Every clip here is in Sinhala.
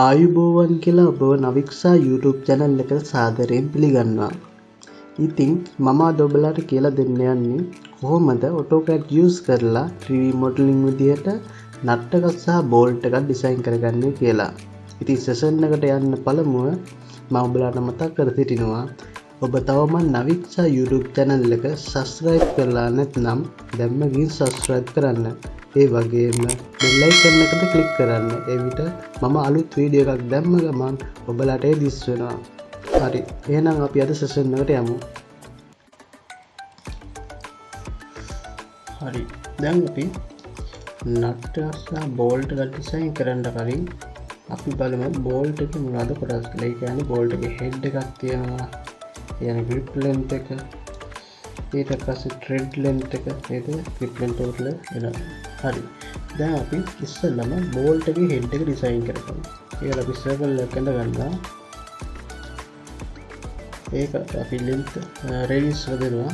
ආයුබෝවන් කියලා ඔබව නවික්සා YouTube channel එකට සාදරයෙන් පිළිගන්නවා. ඉතින් මම අද ඔබලාට කියලා දෙන්න යන්නේ කොහොමද AutoCAD use කරලා 3D modeling විදිහට නට් එකක් සහ බෝල්ට් එකක් ඩිසයින් කරගන්නේ කියලා. ඉතින් සෙෂන් එකට යන්න පළමුව මම ඔබලාට මතක් කර සිටිනවා ඔබ තවමත් නවික්සා YouTube channel එක subscribe කරලා නැත්නම් දැන්ම ගිහින් subscribe කරන්න. ඒ වගේම bell icon එකට click කරන්න. ඒ විට මම අලුත් වීඩියෝ එකක් දැම්ම ගමන් ඔබලාට ඒ දිස් වෙනවා. හරි. එහෙනම් අපි අද සෙෂන් එකට යමු. හරි. දැන් අපි නට් එක බෝල්ට් එක ඩිසයින් කරන්න කලින් අපි බලමු බෝල්ට් එකේ මොනවද කොටස් කියලා. ඒ කියන්නේ බෝල්ට් එකේ හෙඩ් එකක් තියෙනවා. يعني grip length එක ඊට පස්සේ thread length එක නේද grip length total එනවා. හරි. දැන් අපි ඉස්සෙල්ලම බෝල්ට් එකේ හෙඩ් එක ඩිසයින් කරගමු. ඒක අපි සර්කල් එකක් අඳ ගන්නවා. ඒක අපි length radius එක දෙනවා.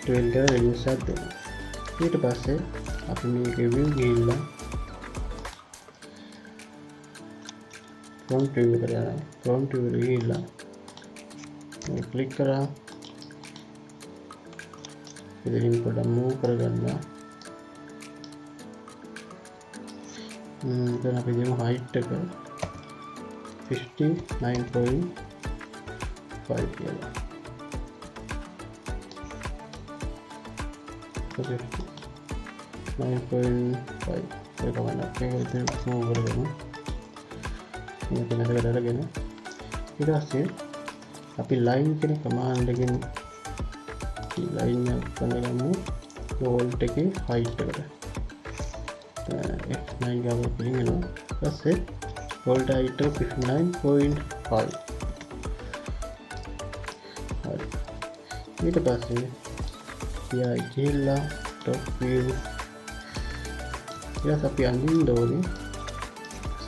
12 radius එකක් දෙනවා. ඊට පස්සේ අපි මේක view ගිහිල්ලා front view එකට යනවා. front view එකට ගිහිල්ලා क्लिक करा इधर इनको मूव कर करना then आप इधर हाइट तक 59.5 किया तो 59.5 ये कमाना क्या करते हैं मूव कर देना ये तो नजर आ रहा है ना इधर से අපි ලයින් කියන කමාන්ඩ් එකෙන් ලයින් එක කරගමු බෝල්ට් එකේ හයිට් එකට F9 ගාව පිටින් එනවා ඊපස්සේ බෝල්ට් හයිට් එක 59.5 හරි ඊට පස්සේ තියා ගිහිල්ලා top view ඊට අපි අඳින්න ඕනේ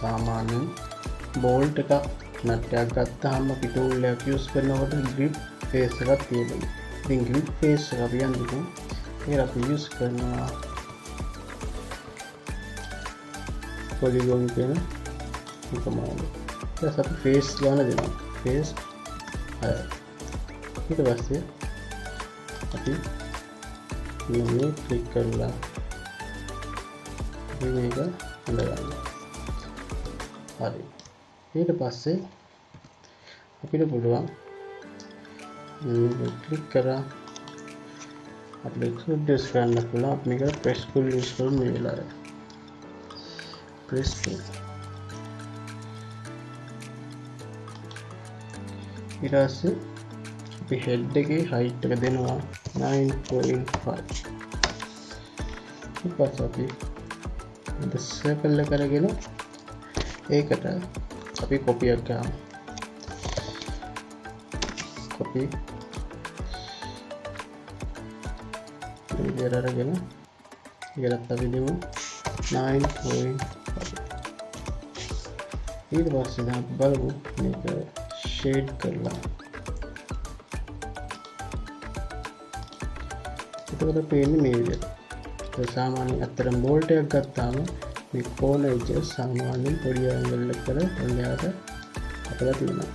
සාමාන්‍ය බෝල්ට් එකක් නට් එකක් ගත්තාම අපි ටූල් එකක් යූස් කරනකොට grip face එකක් තියෙනවා. ඉතින් grip face එක අපි යන්නකෝ. ඒක අපි යූස් කරනවා polygon කියන කමාන්ඩ්. ඊට අපි face ගන්න දෙනවා. face හරි. ඊට පස්සේ අපි මේ ක්ලික් කරලා මේක අඳගන්නවා. හරි. ඊට පස්සේ අපිට පුළුවන් ක්ලික් කරා අපිට එක්ස්ට්‍රූඩ් කරන්න පුළුවන්. අපි මේක ප්‍රෙස් ටූල් යූස් කරමු මේ වෙලාවේ. ප්‍රෙස් ටූල් ඊට පස්සේ අපි හෙඩ් එකේ හයිට් එක දෙනවා 9.5. ඊට පස්සේ අපි මේ සර්කල් එක කරගෙන ඒකට අපි කොපි එකක් ගන්න. කොපි විදියට අරගෙන ඒකට අපි දෙමු 9.5. ඊට පස්සේ දැන් බලමු මේක ෂේඩ් කරලා. එතකොට පේන්නේ මේ විදියට. ඒ සාමාන්‍යයෙන් අතරම බෝල්ට් එකක් ගත්තාම මේ corner edges සාමාන්‍යයෙන් පොඩි angle එකකට ඔයාලට අපලා තියෙනවා.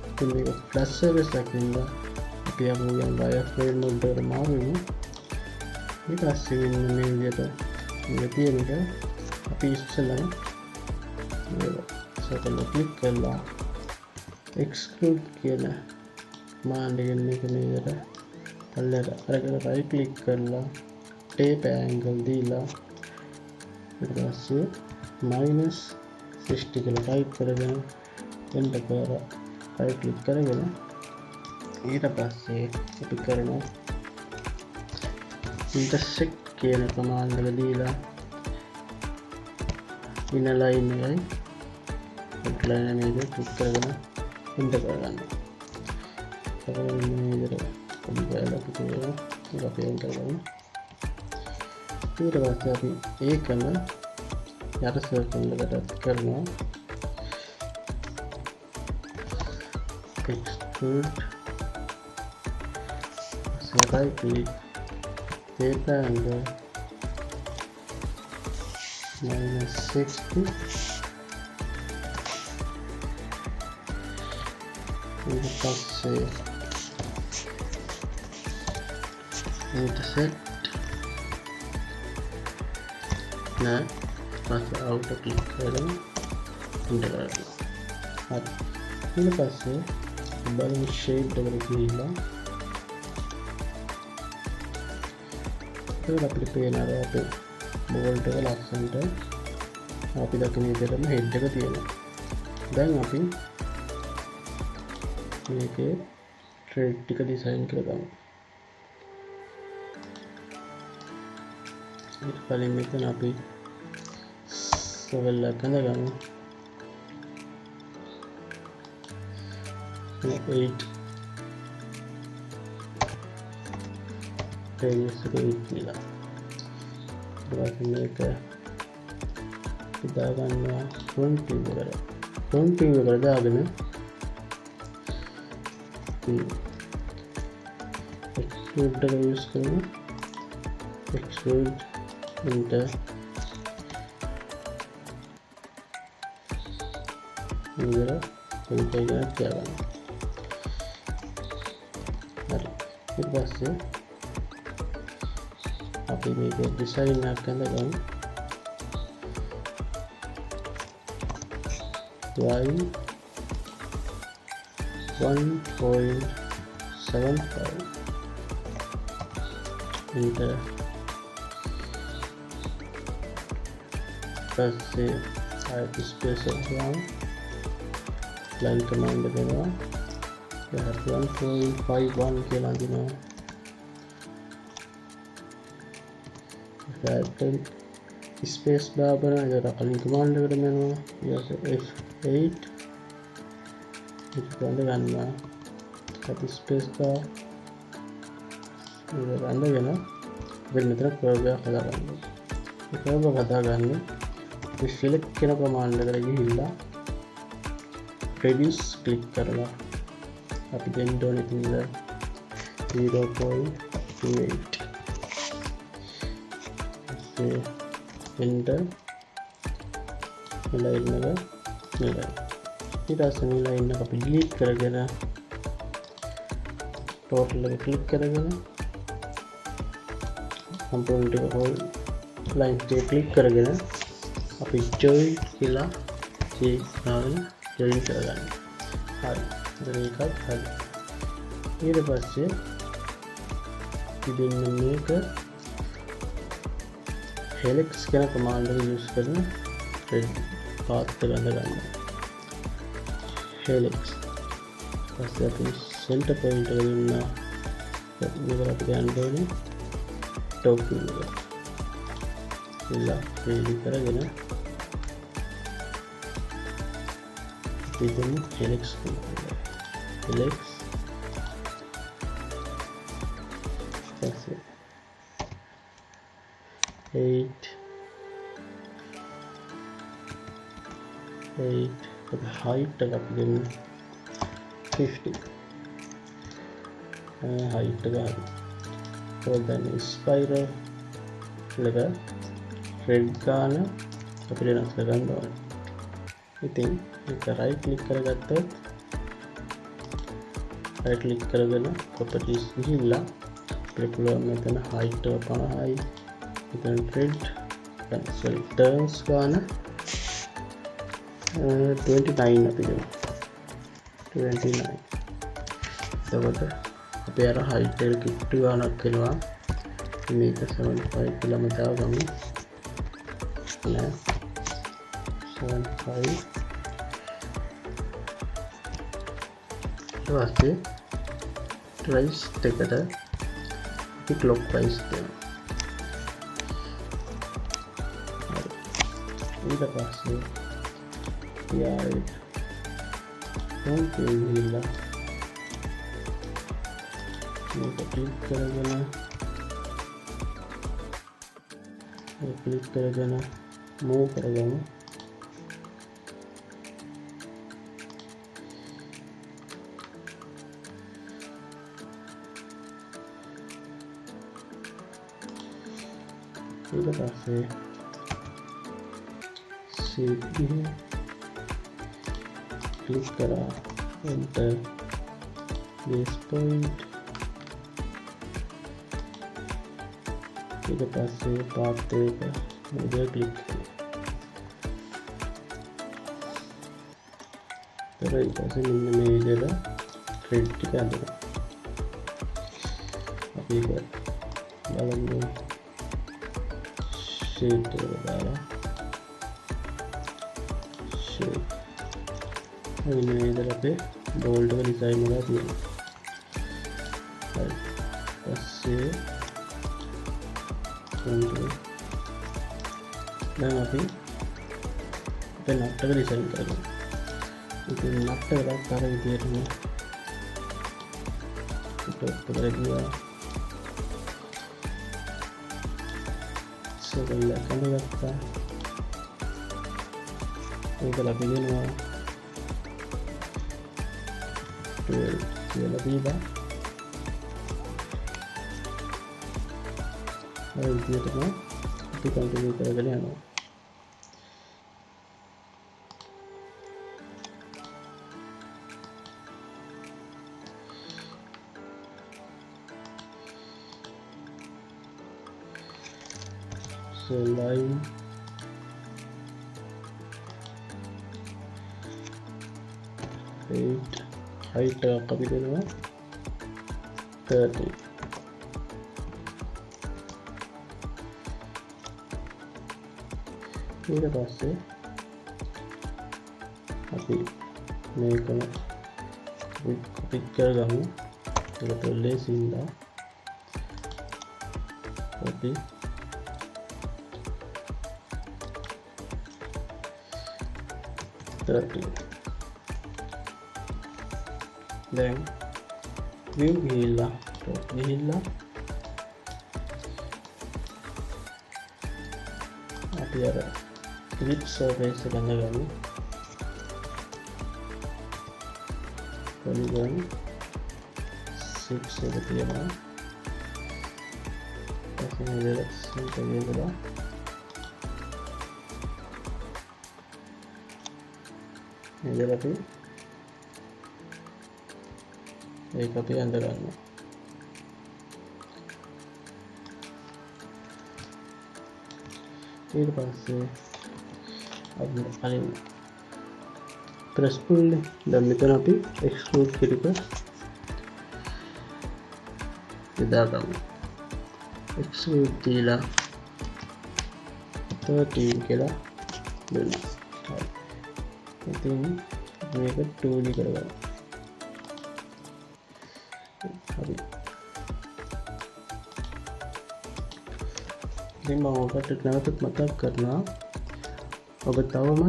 ඉතින් මේක flash surface එකකින්ද අපි අමුයන් wireframe වලට මාරුවෙමු. ඊට පස්සේ මේ විදිහට මේක තියෙන එක අපි ඉස්සෙල්ලාම මේක සර්කල් එක ක්ලික් කරලා extrude කියන command එකෙන් මේක නේද පල්ලෙට අරගෙන right click කරලා tape angle දීලා ඊට පස්සේ -60 කියලා ටයිප් කරගෙන enter කරලා right click කරගෙන ඊට පස්සේ අපි කරනවා intersect කියන command එක දීලා inner line එකයි outline එකයි click කරගෙන enter කරගන්න. මේ විදිහට කොම්පයිල් අපි කරලා ඒක අපි enter කරමු. ඊට පස්සේ අපි ඒකම යට සර්කල් එකට කරනවා extrude right click tape angle -60 ඊට පස්සේ intersect නෑ පස්සේ out click කරගෙන enter කරනවා. හරි. ඊට පස්සේ බලමු shape එකට ගිහිල්ලා ඒක අපිට පේනවා අපේ bolt එක ලස්සනට අපි දකින විදිහටම head එක තියෙනවා. දැන් අපි මේකේ thread ටික design කරගමු. ඊට කලින් මෙතන අපි level එක ගමු. 8 radius එක 8 කියලා. ඊට මේක ඉදා ගන්නවා front view එකට. front view එකට දාගෙන extrude එක use කරමු. extrude enter ඉතින් ඒක තියාගන්න. හරි. ඊට පස්සේ අපි මේක ඩිසයින් එකක් කරගමු. y 1.75 enter පස්සේ ආයත ස්පේස් එක ගන්න line command එක දෙනවා. 1.51 කියලා දෙනවා. ඒකට ස්පේස් bar එක කලින් command එකට යනවා. F8 ඒක ගන්නවා. අපි ස්පේස් bar ඒක ගන්නගෙන වෙන මෙතන curve එක හදාගන්න. ඒ curve එක හදාගන්න මේ select කරන command එකට ගිහිල්ලා reduce click කරලා අපි දෙන්න ඕනේ ඉතින් 0.28 enter line එක මෙලයි. ඊට පස්සේ මේ line එක අපි delete කරගෙන total එක click කරගෙන component එක whole line එක click කරගෙන අපි join කියලා දාගෙන join කරගන්න. හරි. දැන් ඒකත් හරි. ඊට පස්සේ ඉතින් මේක helix කියන command එක use කරන path එක ගන්න. helix. පස්සේ අපි center point එක දුන්නා. මේක අපි ගන්න ඕනේ top view එක. ඉල්ලා ready කරගෙන ඉතින් helix පස්සේ 8 height එක අපි දෙමු 50 height එක හරි. දැන් spiral එක red ගාන අපිට වෙනස් කරගන්න ඕනේ. ඉතින් ඒක right click කරගත්තොත් right click කරගෙන properties ගිහිල්ලා අපිට පුළුවන් මෙතන height එක 50යි මෙතන red turns ගාන 29 අපි දෙමු 29. එතකොට අපි අර height එක කිට්ටු ගානක් වෙනවා. මේක 75 කියලා මතාව ගමු. නෑ 75 ඊට පස්සේ trace එකට අපි clockwise දෙනවා. ඊට පස්සේ යායි front view ගිහිල්ලා මේක click කරගෙන move කරගමු. ඊට පස්සේ save click කරා enter base point ඊට පස්සේ path එක මෙතන ක්ලික් කරලා ඊට පස්සේ මෙන්න මේ විදිහට thread ටික අඳිනවා අපි ඒක බලමු shape එක දාලා shape මෙන්න මේ විදිහට අපේ bolt එක design වෙලා තියෙනවා හරි පස්සේ දැන් අපි අපේ නට් එක ඩිසයින් කරගමු. ඉතින් නට් එකක් අර විදිහටම ටොප් එකට ගියා. සෙවල් එක ගත්තා. ඒක අපි දෙනවා 12 කියලා දීලා. ඒ විදිහටම අපි කන්ටිනියු කරගෙන යනවා. So line height එකක් අපි දෙනවා 30. ඊට පස්සේ අපි මේකම කොපි කරගමු. ඒකට ලේසින්දා කොපි දැන් view ගිහිල්ලා top ගිහිල්ලා අපි අර clip surface එක ගන්නගමු. polygon 6 එක තියෙනවා. ඊට පස්සේ ඉතින් අපි ඒක අපි අඳ ගන්නවා. ඊට පස්සේ අපි අනිත් press tool දැන් මෙතන අපි extrude කිරික යොදාගමු. extrude දීලා 13 කියලා දෙන්න. ඉතින් මේක 2D කරගන්න. හරි. ඉතින් මම ඔබට නැවතත් මතක් කරනවා ඔබ තවම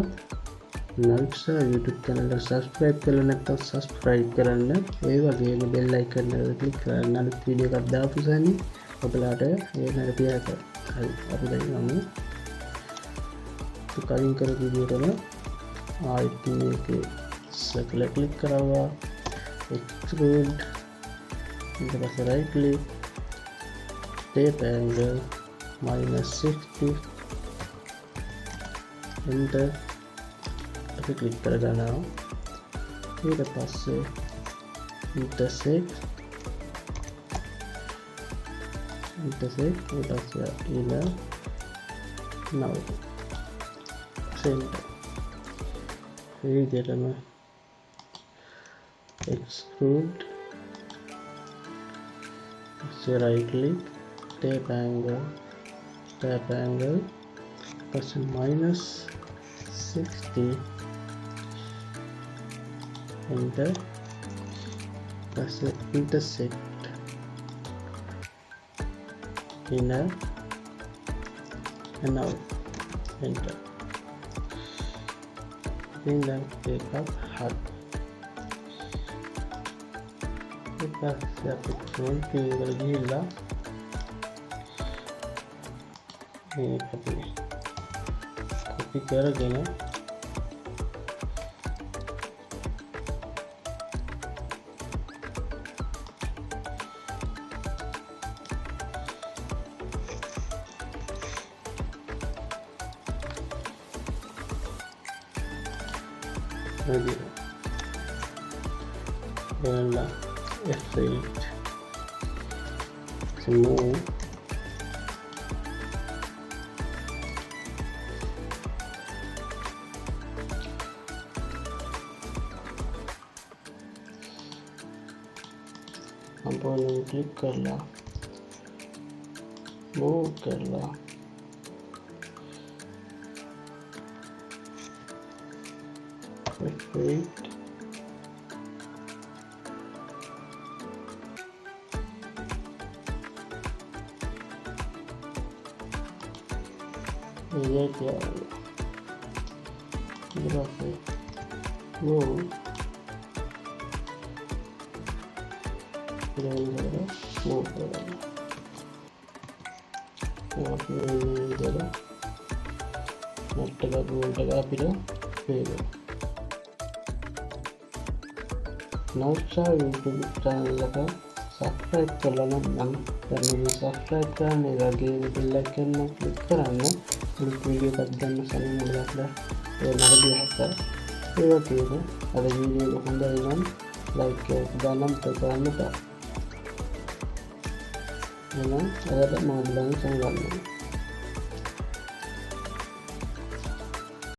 Naviksa YouTube channel එක subscribe කරලා නැත්නම් subscribe කරන්න. ඒ වගේම bell icon එක click කරන්න අනිත් වීඩියෝ එකක් දාපු සැනින් ඔබලාට ඒ notification එක. හරි. අපි දැන් යමු. කලින් කරපු විදිහටම ආයෙත් මේකේ circle click කරවුවා. extrude ඊට පස්සේ right click tape angle -60 enter අපි click කරගන්නවා. ඊට පස්සේ intersect ඊට පස්සේ inner now center ඒ විදිහටම extrude right click tape angle plus -60 enter plus intersect inner and out enter. Then take up hard. Kita siap control tinggal gila. Ini copy කරගෙන lagi. Janganlah F8 to move. Component click करला, मूव करला, F8 ये क्या होगा, इधर से मूव मूव करेगा, इधर నెట్గా గోల్డ్గా పిలో పేరు नौशा यूट्यूब चैनल का सब्सक्राइब करना मन करने सब्सक्राइब करने लगे बेल आइकन में क्लिक करना वीडियो करना सनी मिलता है नगदी है इवतीने अरे वीडियो होंगे लाइक दानम करना है ना अगर मामला संभालना